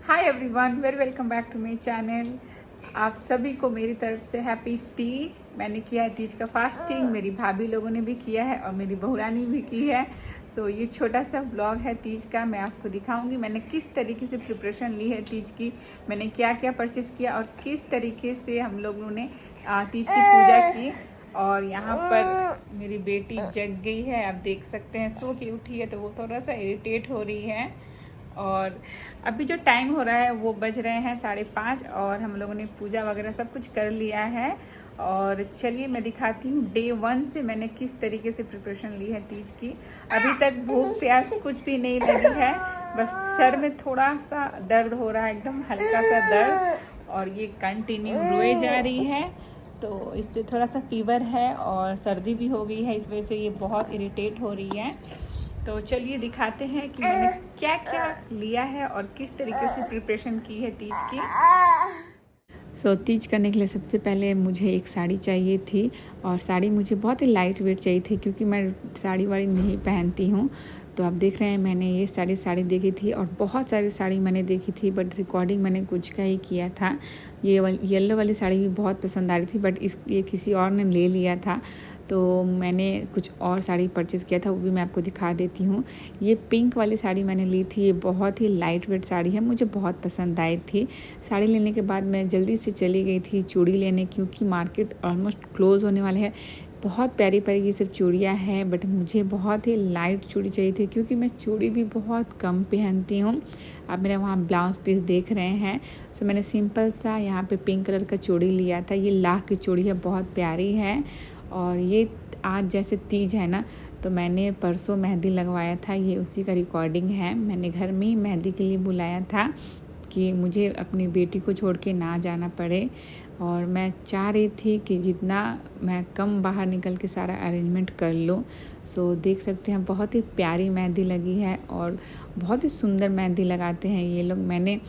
Hi everyone, very welcome back to my channel. आप सभी को मेरी तरफ से हैप्पी तीज। मैंने किया है तीज का फास्टिंग, मेरी भाभी लोगों ने भी किया है और मेरी बहुरानी भी की है। सो ये छोटा सा व्लॉग है तीज का। मैं आपको दिखाऊंगी मैंने किस तरीके से प्रिपरेशन ली है तीज की, मैंने क्या क्या परचेस किया और किस तरीके से हम लोगों ने तीज की पूजा की। और यहाँ पर मेरी बेटी जग गई है, आप देख सकते हैं, सो के उठी है तो वो थोड़ा सा इरिटेट हो रही है। और अभी जो टाइम हो रहा है वो बज रहे हैं 5:30 और हम लोगों ने पूजा वगैरह सब कुछ कर लिया है। और चलिए मैं दिखाती हूँ डे 1 से मैंने किस तरीके से प्रिपरेशन ली है तीज की। अभी तक भूख प्यास कुछ भी नहीं लगी है, बस सर में थोड़ा सा दर्द हो रहा है, एकदम हल्का सा दर्द, और ये कंटिन्यू रोए जा रही है। तो इससे थोड़ा सा फीवर है और सर्दी भी हो गई है, इस वजह से ये बहुत इरिटेट हो रही है। तो चलिए दिखाते हैं कि मैंने क्या क्या लिया है और किस तरीके से प्रिपरेशन की है तीज की। तीज करने के लिए सबसे पहले मुझे एक साड़ी चाहिए थी, और साड़ी मुझे बहुत ही लाइट वेट चाहिए थी क्योंकि मैं साड़ी वाड़ी नहीं पहनती हूँ। तो आप देख रहे हैं मैंने ये साड़ी देखी थी और बहुत सारी साड़ी मैंने देखी थी, बट रिकॉर्डिंग मैंने कुछ का ही किया था। ये येलो वाली साड़ी भी बहुत पसंद आ रही थी, बट ये किसी और ने ले लिया था, तो मैंने कुछ और साड़ी परचेज़ किया था, वो भी मैं आपको दिखा देती हूँ। ये पिंक वाली साड़ी मैंने ली थी, ये बहुत ही लाइट वेट साड़ी है, मुझे बहुत पसंद आई थी। साड़ी लेने के बाद मैं जल्दी से चली गई थी चूड़ी लेने, क्योंकि मार्केट ऑलमोस्ट क्लोज़ होने वाले है। बहुत प्यारी प्यारी ये सब चूड़ियाँ हैं, बट मुझे बहुत ही लाइट चूड़ी चाहिए थी क्योंकि मैं चूड़ी भी बहुत कम पहनती हूँ। आप मेरा वहाँ ब्लाउज पीस देख रहे हैं। सो मैंने सिंपल सा यहाँ पे पिंक कलर का चूड़ी लिया था। ये लाख की चूड़ी है, बहुत प्यारी है। और ये आज जैसे तीज है ना, तो मैंने परसों मेहंदी लगवाया था, ये उसी का रिकॉर्डिंग है। मैंने घर में ही मेहंदी के लिए बुलाया था कि मुझे अपनी बेटी को छोड़ के ना जाना पड़े, और मैं चाह रही थी कि जितना मैं कम बाहर निकल के सारा अरेंजमेंट कर लूँ। देख सकते हैं बहुत ही प्यारी मेहंदी लगी है और बहुत ही सुंदर मेहंदी लगाते हैं ये लोग। मैंने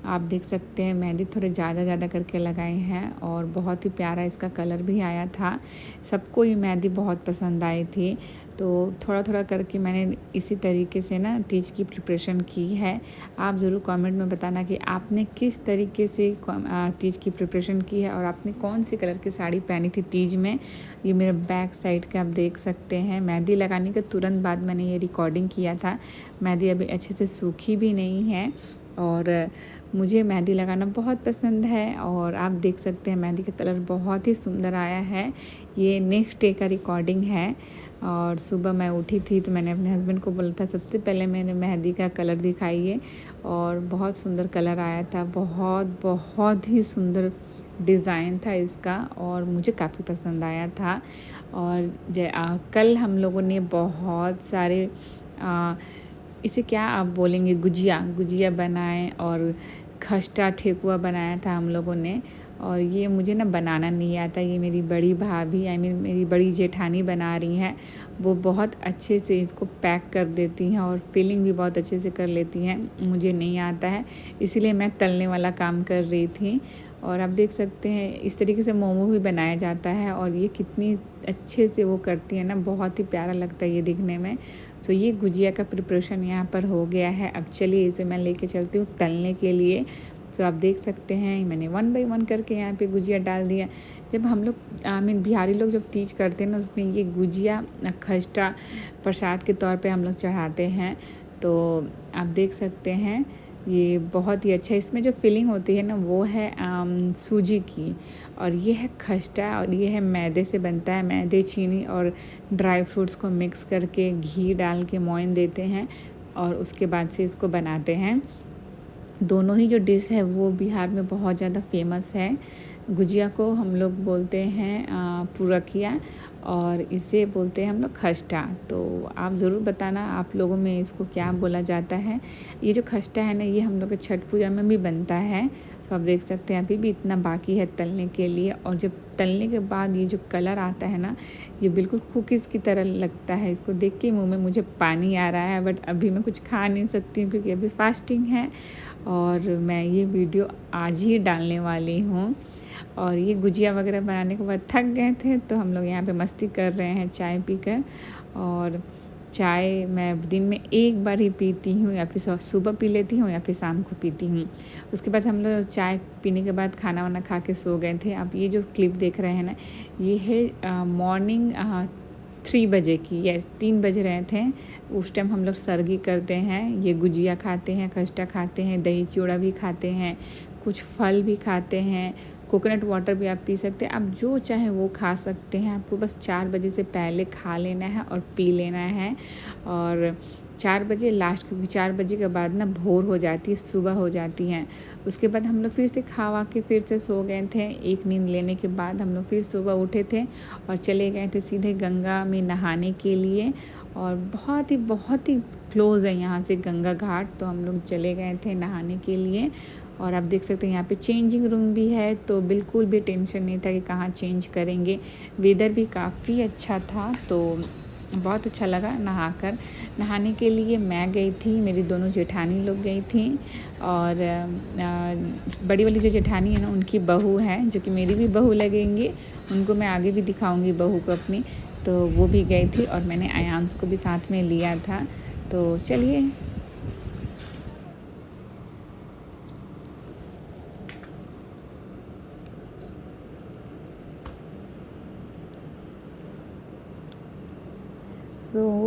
आप देख सकते हैं मेहंदी थोड़े ज़्यादा करके लगाए हैं और बहुत ही प्यारा इसका कलर भी आया था। सबको ये मेहंदी बहुत पसंद आई थी, तो थोड़ा करके मैंने इसी तरीके से ना तीज की प्रिपरेशन की है। आप ज़रूर कमेंट में बताना कि आपने किस तरीके से तीज की प्रिपरेशन की है और आपने कौन सी कलर की साड़ी पहनी थी तीज में। ये मेरे बैक साइड का आप देख सकते हैं, मेहंदी लगाने के तुरंत बाद मैंने ये रिकॉर्डिंग किया था। मेहंदी अभी अच्छे से सूखी भी नहीं है और मुझे मेहंदी लगाना बहुत पसंद है। और आप देख सकते हैं मेहंदी का कलर बहुत ही सुंदर आया है। ये नेक्स्ट डे का रिकॉर्डिंग है, और सुबह मैं उठी थी तो मैंने अपने हस्बैंड को बोला था सबसे पहले मैंने मेहंदी का कलर दिखाइए, और बहुत सुंदर कलर आया था। बहुत ही सुंदर डिज़ाइन था इसका और मुझे काफ़ी पसंद आया था। और कल हम लोगों ने बहुत सारे इसे क्या आप बोलेंगे, गुजिया बनाए और खस्ता ठेकुआ बनाया था हम लोगों ने। और ये मुझे ना बनाना नहीं आता, ये मेरी बड़ी भाभी मेरी बड़ी जेठानी बना रही हैं। वो बहुत अच्छे से इसको पैक कर देती हैं और फिलिंग भी बहुत अच्छे से कर लेती हैं, मुझे नहीं आता है, इसीलिए मैं तलने वाला काम कर रही थी। और आप देख सकते हैं इस तरीके से मोमो भी बनाया जाता है, और ये कितनी अच्छे से वो करती है ना, बहुत ही प्यारा लगता है ये दिखने में। ये गुजिया का प्रिपरेशन यहाँ पर हो गया है। अब चलिए इसे मैं लेके चलती हूँ तलने के लिए। आप देख सकते हैं मैंने 1 बाय 1 करके यहाँ पे गुजिया डाल दिया। जब हम लोग बिहारी लोग जब तीज करते हैं ना, उसमें ये गुजिया खस्ता प्रसाद के तौर पे हम लोग चढ़ाते हैं। तो आप देख सकते हैं ये बहुत ही अच्छा, इसमें जो फिलिंग होती है ना वो है सूजी की, और ये है खस्ता, और ये है मैदे से बनता है। मैदे, चीनी और ड्राई फ्रूट्स को मिक्स करके घी डाल के मोइन देते हैं और उसके बाद से इसको बनाते हैं। दोनों ही जो डिश है वो बिहार में बहुत ज़्यादा फेमस है। गुजिया को हम लोग बोलते हैं पुरखिया, और इसे बोलते हैं हम लोग खस्ता। तो आप ज़रूर बताना आप लोगों में इसको क्या बोला जाता है। ये जो खस्ता है ना, ये हम लोग के छठ पूजा में भी बनता है। तो आप देख सकते हैं अभी भी इतना बाकी है तलने के लिए, और जब तलने के बाद ये जो कलर आता है ना, ये बिल्कुल कुकीज़ की तरह लगता है। इसको देख के मुँह में मुझे पानी आ रहा है, बट अभी मैं कुछ खा नहीं सकती हूँ क्योंकि अभी फास्टिंग है, और मैं ये वीडियो आज ही डालने वाली हूँ। और ये गुजिया वगैरह बनाने के बाद थक गए थे, तो हम लोग यहाँ पे मस्ती कर रहे हैं चाय पीकर। और चाय मैं दिन में एक बार ही पीती हूँ, या फिर सुबह पी लेती हूँ या फिर शाम को पीती हूँ। उसके बाद हम लोग चाय पीने के बाद खाना वाना खा के सो गए थे। आप ये जो क्लिप देख रहे हैं ना, ये है मॉर्निंग 3 बजे की, यस 3 बज रहे थे। उस टाइम हम लोग सरगी करते हैं, ये गुजिया खाते हैं, खस्ता खाते हैं, दही चूड़ा भी खाते हैं, कुछ फल भी खाते हैं, कोकोनट वाटर भी आप पी सकते हैं। आप जो चाहें वो खा सकते हैं, आपको बस 4 बजे से पहले खा लेना है और पी लेना है। और 4 बजे लास्ट, क्योंकि 4 बजे के बाद ना भोर हो जाती है, सुबह हो जाती है। उसके बाद हम लोग फिर से खा के फिर से सो गए थे। एक नींद लेने के बाद हम लोग फिर सुबह उठे थे और चले गए थे सीधे गंगा में नहाने के लिए। और बहुत ही क्लोज़ है यहाँ से गंगा घाट, तो हम लोग चले गए थे नहाने के लिए। और आप देख सकते हैं यहाँ पे चेंजिंग रूम भी है, तो बिल्कुल भी टेंशन नहीं था कि कहाँ चेंज करेंगे। वेदर भी काफ़ी अच्छा था, तो बहुत अच्छा लगा नहाकर। नहाने के लिए मैं गई थी, मेरी दोनों जेठानी लोग गई थी, और बड़ी वाली जो जेठानी है ना, उनकी बहू है, जो कि मेरी भी बहू लगेंगी। उनको मैं आगे भी दिखाऊंगी बहू को अपनी, तो वो भी गई थी। और मैंने आयांश को भी साथ में लिया था। तो चलिए,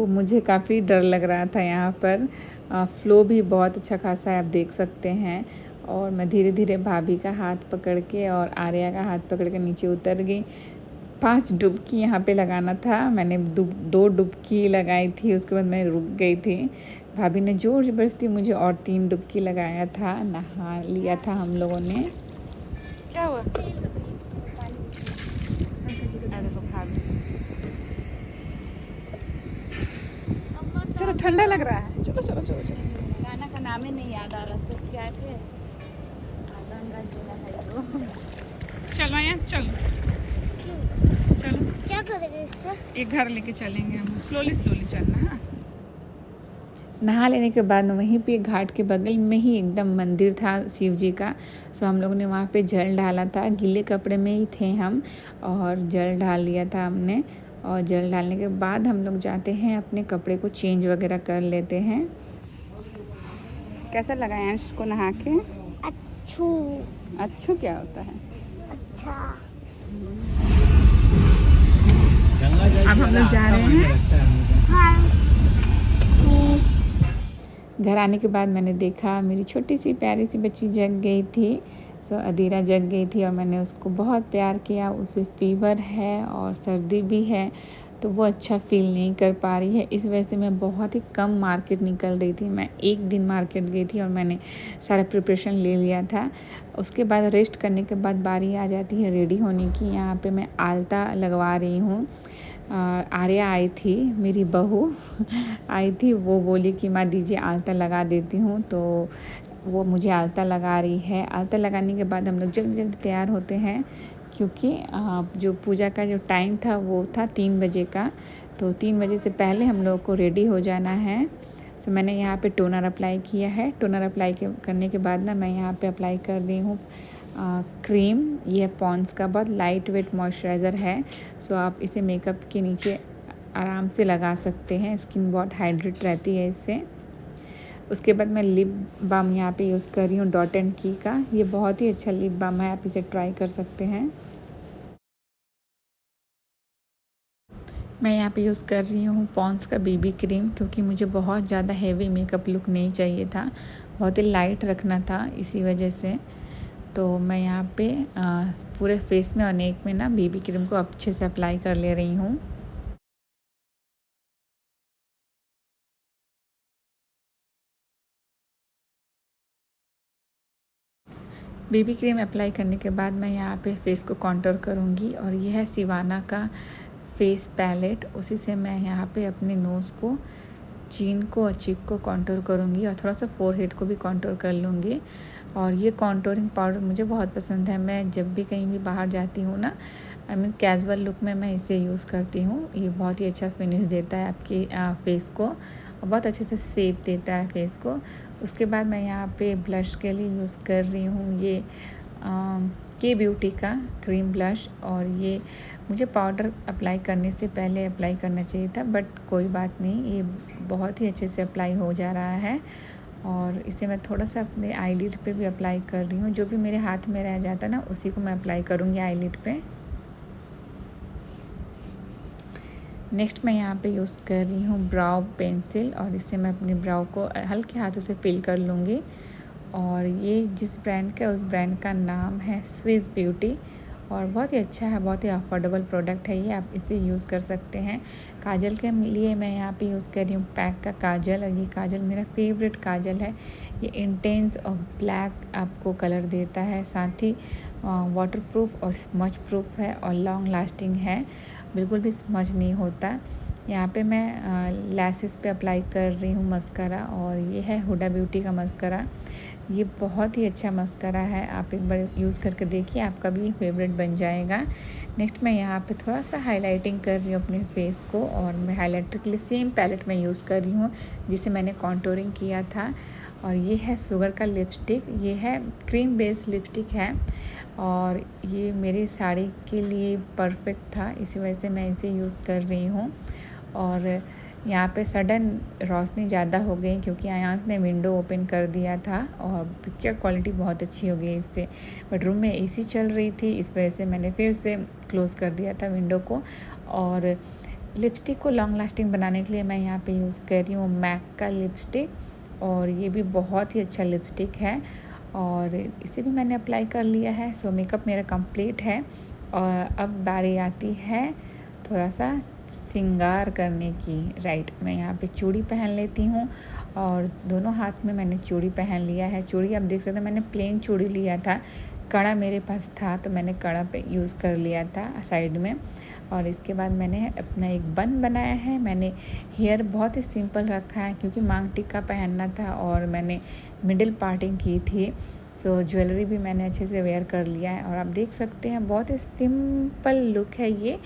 मुझे काफ़ी डर लग रहा था यहाँ पर। फ़्लो भी बहुत अच्छा खासा है, आप देख सकते हैं। और मैं धीरे धीरे भाभी का हाथ पकड़ के और आर्या का हाथ पकड़ के नीचे उतर गई। 5 डुबकी यहाँ पे लगाना था, मैंने 2 डुबकी लगाई थी। उसके बाद मैं रुक गई थी। भाभी ने ज़ोर ज़बरदस्ती मुझे और 3 डुबकी लगाया था, नहा लिया था हम लोगों ने। क्या हुआ? चलो, ठंडा लग रहा है, चलो चलो चलो चलो। गाना का नाम ही नहीं याद आ रहा, सच क्या थे। चलो यहाँ चलो, चलो क्या करेंगे इससे? एक घर लेके चलेंगे हम, स्लोली चलना। हाँ, नहा लेने के बाद वहीं पे घाट के बगल में ही एकदम मंदिर था शिव जी का। सो हम लोगों ने वहाँ पे जल डाला था, गीले कपड़े में ही थे हम, और जल डाल लिया था हमने। और जल डालने के बाद हम लोग जाते हैं, अपने कपड़े को चेंज वगैरह कर लेते हैं। कैसा लगा अंश को नहा के? अच्छू क्या होता है? अच्छा। अब हम लोग जा रहे हैं। हाँ। घर आने के बाद मैंने देखा मेरी छोटी सी प्यारी सी बच्ची जग गई थी। सो अदीरा जग गई थी और मैंने उसको बहुत प्यार किया। उसे फीवर है और सर्दी भी है, तो वो अच्छा फील नहीं कर पा रही है। इस वजह से मैं बहुत ही कम मार्केट निकल रही थी। मैं एक दिन मार्केट गई थी और मैंने सारा प्रिपरेशन ले लिया था। उसके बाद रेस्ट करने के बाद बारी आ जाती है रेडी होने की। यहाँ पे मैं आलता लगवा रही हूँ। आर्या आई थी, मेरी बहू आई थी, वो बोली कि माँ दीजिए आलता लगा देती हूँ, तो वो मुझे आलता लगा रही है। आलता लगाने के बाद हम लोग जल्दी जल्दी तैयार होते हैं, क्योंकि जो पूजा का जो टाइम था वो था 3 बजे का, तो 3 बजे से पहले हम लोग को रेडी हो जाना है। सो मैंने यहाँ पे टोनर अप्लाई किया है। टोनर अप्लाई करने के बाद ना मैं यहाँ पे अप्लाई कर रही हूँ क्रीम। ये पॉन्ड्स का बहुत लाइट वेट मॉइस्चराइज़र है। सो आप इसे मेकअप के नीचे आराम से लगा सकते हैं, स्किन बहुत हाइड्रेट रहती है इससे। उसके बाद मैं लिप बाम यहाँ पे यूज़ कर रही हूँ डॉट एंड की का। ये बहुत ही अच्छा लिप बाम है, आप इसे ट्राई कर सकते हैं। मैं यहाँ पे यूज़ कर रही हूँ पॉन्ड्स का बीबी क्रीम, क्योंकि मुझे बहुत ज़्यादा हेवी मेकअप लुक नहीं चाहिए था, बहुत ही लाइट रखना था, इसी वजह से। तो मैं यहाँ पे पूरे फेस में और नेक में ना बीबी क्रीम को अच्छे से अप्लाई कर ले रही हूँ। बीबी क्रीम अप्लाई करने के बाद मैं यहाँ पे फेस को कॉन्टोर करूँगी, और ये है सिवाना का फेस पैलेट। उसी से मैं यहाँ पे अपने नोज़ को, चीन को और चिक को कॉन्टोर करूँगी, और थोड़ा सा फोरहेड को भी कॉन्टोर कर लूँगी। और ये कॉन्टोरिंग पाउडर मुझे बहुत पसंद है। मैं जब भी कहीं भी बाहर जाती हूँ ना, आई मीन कैजुअल लुक में मैं इसे यूज़ करती हूँ। ये बहुत ही अच्छा फिनिश देता है आपके फेस को, और बहुत अच्छे से शेप देता है फेस को। उसके बाद मैं यहाँ पे ब्लश के लिए यूज़ कर रही हूँ ये के ब्यूटी का क्रीम ब्लश। और ये मुझे पाउडर अप्लाई करने से पहले अप्लाई करना चाहिए था, बट कोई बात नहीं, ये बहुत ही अच्छे से अप्लाई हो जा रहा है। और इसे मैं थोड़ा सा अपने आईलिड पे भी अप्लाई कर रही हूँ। जो भी मेरे हाथ में रह जाता ना, उसी को मैं अप्लाई करूँगी आईलिड पे। नेक्स्ट मैं यहाँ पे यूज़ कर रही हूँ ब्राउ पेंसिल, और इससे मैं अपने ब्राउ को हल्के हाथों से फिल कर लूँगी। और ये जिस ब्रांड का, उस ब्रांड का नाम है स्विस ब्यूटी, और बहुत ही अच्छा है, बहुत ही अफोर्डेबल प्रोडक्ट है ये, आप इसे यूज़ कर सकते हैं। काजल के लिए मैं यहाँ पे यूज़ कर रही हूँ पैक का काजल, और ये काजल मेरा फेवरेट काजल है। ये इंटेंस और ब्लैक आपको कलर देता है, साथ ही वाटरप्रूफ और स्मच प्रूफ है, और लॉन्ग लास्टिंग है, बिल्कुल भी स्मच नहीं होता। यहाँ पे मैं लैसेस पे अप्लाई कर रही हूँ मस्करा, और ये है हुडा ब्यूटी का मस्करा। ये बहुत ही अच्छा मस्करा है, आप एक बार यूज़ करके देखिए, आपका भी फेवरेट बन जाएगा। नेक्स्ट मैं यहाँ पे थोड़ा सा हाइलाइटिंग कर रही हूँ अपने फेस को, और मैं हाइलाइटर के लिए सेम पैलेट में यूज़ कर रही हूँ जिसे मैंने कॉन्टूरिंग किया था। और ये है शुगर का लिपस्टिक, ये है क्रीम बेस्ड लिपस्टिक है, और ये मेरी साड़ी के लिए परफेक्ट था, इसी वजह से मैं इसे यूज़ कर रही हूँ। और यहाँ पे सडन रोशनी ज़्यादा हो गई क्योंकि आयांश ने विंडो ओपन कर दिया था, और पिक्चर क्वालिटी बहुत अच्छी हो गई इससे, बट रूम में एसी चल रही थी, इस वजह से मैंने फिर से क्लोज़ कर दिया था विंडो को। और लिपस्टिक को लॉन्ग लास्टिंग बनाने के लिए मैं यहाँ पे यूज़ कर रही हूँ मैक का लिपस्टिक, और ये भी बहुत ही अच्छा लिपस्टिक है, और इसे भी मैंने अप्लाई कर लिया है। सो मेकअप मेरा कंप्लीट है, और अब बारी आती है थोड़ा सा श्रृंगार करने की। राइट, मैं यहाँ पे चूड़ी पहन लेती हूँ, और दोनों हाथ में मैंने चूड़ी पहन लिया है। चूड़ी आप देख सकते हैं, मैंने प्लेन चूड़ी लिया था, कड़ा मेरे पास था तो मैंने कड़ा पे यूज़ कर लिया था साइड में। और इसके बाद मैंने अपना एक बन बनाया है। मैंने हेयर बहुत ही सिंपल रखा है क्योंकि मांग टिक्का पहनना था, और मैंने मिडिल पार्टिंग की थी। सो ज्वेलरी भी मैंने अच्छे से वेयर कर लिया है, और आप देख सकते हैं बहुत ही सिंपल लुक है ये,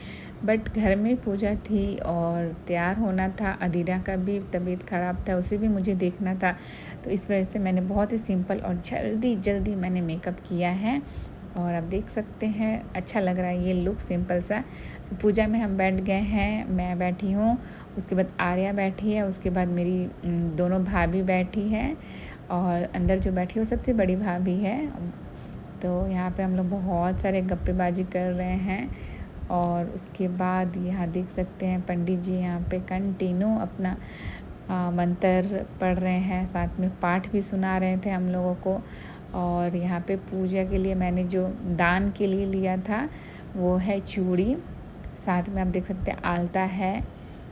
बट घर में पूजा थी और तैयार होना था। अदीरा का भी तबीयत ख़राब था, उसे भी मुझे देखना था, तो इस वजह से मैंने बहुत ही सिंपल और जल्दी मैंने मेकअप किया है। और आप देख सकते हैं अच्छा लग रहा है ये लुक सिंपल सा। तो पूजा में हम बैठ गए हैं, मैं बैठी हूँ, उसके बाद आर्या बैठी है, उसके बाद मेरी दोनों भाभी बैठी हैं, और अंदर जो बैठी है वो सबसे बड़ी भाभी है। तो यहाँ पे हम लोग बहुत सारे गप्पेबाजी कर रहे हैं, और उसके बाद यहाँ देख सकते हैं पंडित जी यहाँ पे कंटिन्यू अपना मंत्र पढ़ रहे हैं, साथ में पाठ भी सुना रहे थे हम लोगों को। और यहाँ पे पूजा के लिए मैंने जो दान के लिए लिया था वो है चूड़ी, साथ में आप देख सकते हैं आलता है,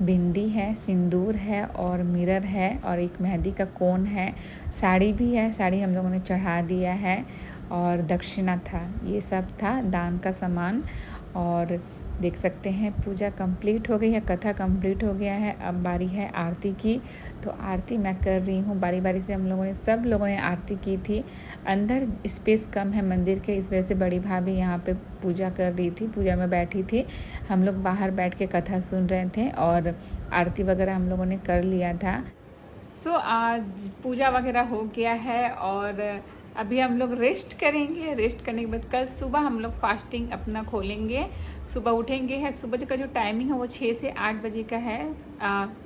बिंदी है, सिंदूर है, और मिरर है, और एक मेहंदी का कोन है, साड़ी भी है, साड़ी हम लोगों ने चढ़ा दिया है, और दक्षिणा था, ये सब था दान का सामान। और देख सकते हैं पूजा कंप्लीट हो गई है, कथा कंप्लीट हो गया है। अब बारी है आरती की, तो आरती मैं कर रही हूँ बारी बारी से। हम लोगों ने सब लोगों ने आरती की थी, अंदर स्पेस कम है मंदिर के, इस वजह से बड़ी भाभी यहाँ पे पूजा कर रही थी, पूजा में बैठी थी, हम लोग बाहर बैठ के कथा सुन रहे थे, और आरती वगैरह हम लोगों ने कर लिया था। सो आज पूजा वगैरह हो गया है, और अभी हम लोग रेस्ट करेंगे। रेस्ट करने के बाद कल सुबह हम लोग फास्टिंग अपना खोलेंगे, सुबह उठेंगे। है सुबह का जो टाइमिंग है वो 6 से 8 बजे का है,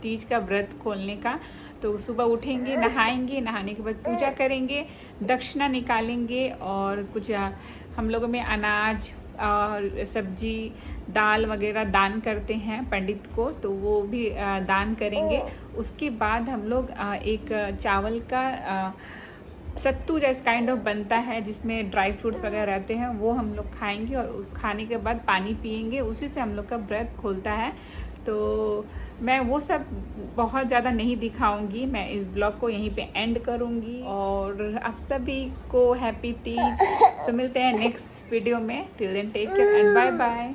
तीज का व्रत खोलने का। तो सुबह उठेंगे, नहाएंगे, नहाने के बाद पूजा करेंगे, दक्षिणा निकालेंगे, और कुछ हम लोगों में अनाज और सब्जी दाल वगैरह दान करते हैं पंडित को, तो वो भी दान करेंगे। उसके बाद हम लोग एक चावल का सत्तू जैसा काइंड ऑफ बनता है जिसमें ड्राई फ्रूट्स वगैरह रहते हैं, वो हम लोग खाएंगे, और खाने के बाद पानी पिएंगे, उसी से हम लोग का व्रत खोलता है। तो मैं वो सब बहुत ज़्यादा नहीं दिखाऊंगी, मैं इस ब्लॉग को यहीं पे एंड करूंगी, और आप सभी को हैप्पी तीज। सो मिलते हैं नेक्स्ट वीडियो में, till then take care and bye bye.